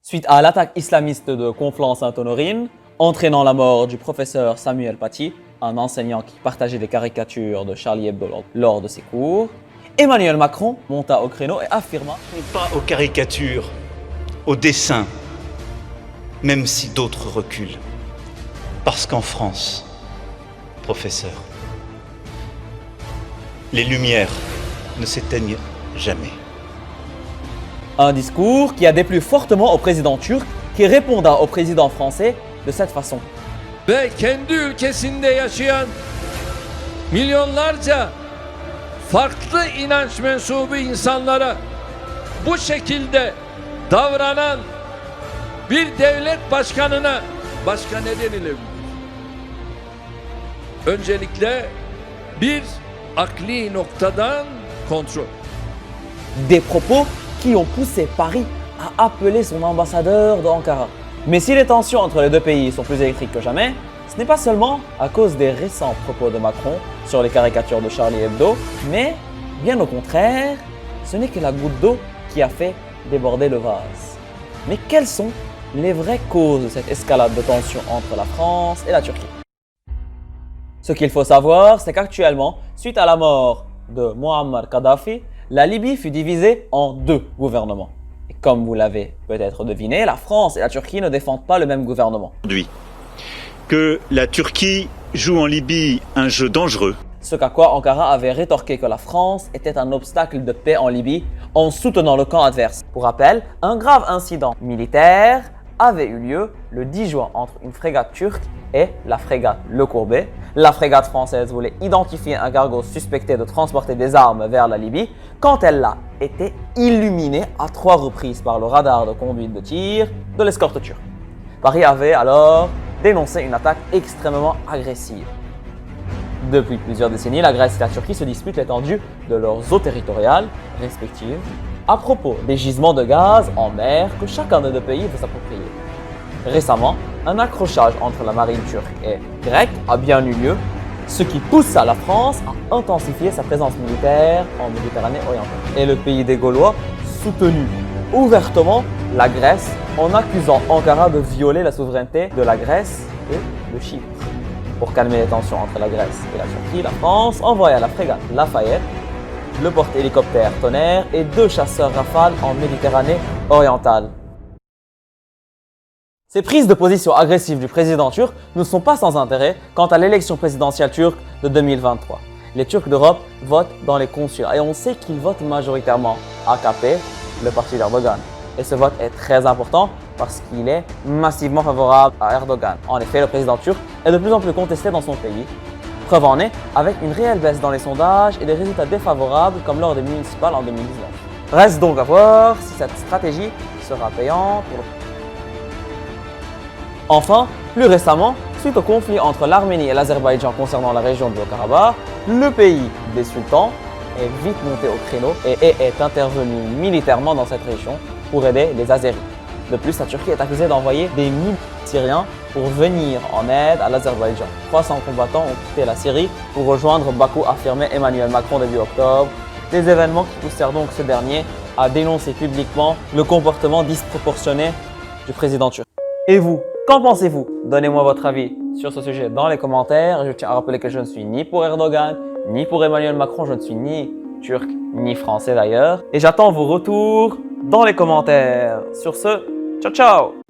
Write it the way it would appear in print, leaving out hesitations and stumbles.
Suite à l'attaque islamiste de Conflans-Sainte-Honorine, entraînant la mort du professeur Samuel Paty, un enseignant qui partageait des caricatures de Charlie Hebdo lors de ses cours, Emmanuel Macron monta au créneau et affirma « Pas aux caricatures, aux dessins, même si d'autres reculent. Parce qu'en France, professeur, les lumières ne s'éteignent jamais. » Un discours qui a déplu fortement au président turc qui réponda au président français de cette façon. Ve kendi ülkesinde yaşayan milyonlarca farklı inanç mensubu insanlara bu şekilde davranan bir devlet başkanına başka ne denilebilir? Öncelikle bir akli noktadan kontrol. Des propos qui ont poussé Paris à appeler son ambassadeur d'Ankara. Mais si les tensions entre les deux pays sont plus électriques que jamais, ce n'est pas seulement à cause des récents propos de Macron sur les caricatures de Charlie Hebdo, mais bien au contraire, ce n'est que la goutte d'eau qui a fait déborder le vase. Mais quelles sont les vraies causes de cette escalade de tensions entre la France et la Turquie? Ce qu'il faut savoir, c'est qu'actuellement, suite à la mort de Muammar Kadhafi, la Libye fut divisée en deux gouvernements. Et comme vous l'avez peut-être deviné, la France et la Turquie ne défendent pas le même gouvernement. Aujourd'hui, que la Turquie joue en Libye un jeu dangereux. Ce qu'à quoi Ankara avait rétorqué que la France était un obstacle de paix en Libye en soutenant le camp adverse. Pour rappel, un grave incident militaire avait eu lieu le 10 juin entre une frégate turque et la frégate Le Courbet. La frégate française voulait identifier un cargo suspecté de transporter des armes vers la Libye quand elle a été illuminée à 3 reprises par le radar de conduite de tir de l'escorte turque. Paris avait alors dénoncé une attaque extrêmement agressive. Depuis plusieurs décennies, la Grèce et la Turquie se disputent l'étendue de leurs eaux territoriales respectives à propos des gisements de gaz en mer que chacun des deux pays veut s'approprier. Récemment, un accrochage entre la marine turque et grecque a bien eu lieu, ce qui poussa la France à intensifier sa présence militaire en Méditerranée orientale. Et le pays des Gaulois soutenu ouvertement la Grèce en accusant Ankara de violer la souveraineté de la Grèce et de Chypre. Pour calmer les tensions entre la Grèce et la Turquie, la France envoya la frégate Lafayette, le porte-hélicoptère Tonnerre et 2 chasseurs Rafale en Méditerranée orientale. Ces prises de position agressives du président turc ne sont pas sans intérêt quant à l'élection présidentielle turque de 2023. Les Turcs d'Europe votent dans les consulats et on sait qu'ils votent majoritairement AKP, le parti d'Erdogan. Et ce vote est très important parce qu'il est massivement favorable à Erdogan. En effet, le président turc est de plus en plus contesté dans son pays. Preuve en est avec une réelle baisse dans les sondages et des résultats défavorables comme lors des municipales en 2019. Reste donc à voir si cette stratégie sera payante pour le... Enfin, plus récemment, suite au conflit entre l'Arménie et l'Azerbaïdjan concernant la région de Haut-Karabakh, le pays des sultans est vite monté au créneau et est intervenu militairement dans cette région pour aider les Azéris. De plus, la Turquie est accusée d'envoyer des milliers de Syriens pour venir en aide à l'Azerbaïdjan. 300 combattants ont quitté la Syrie pour rejoindre Bakou, affirmait Emmanuel Macron début octobre. Des événements qui poussèrent donc ce dernier à dénoncer publiquement le comportement disproportionné du président turc. Et vous, qu'en pensez-vous? Donnez-moi votre avis sur ce sujet dans les commentaires. Je tiens à rappeler que je ne suis ni pour Erdogan, ni pour Emmanuel Macron. Je ne suis ni turc, ni français d'ailleurs. Et j'attends vos retours dans les commentaires. Sur ce, ciao ciao!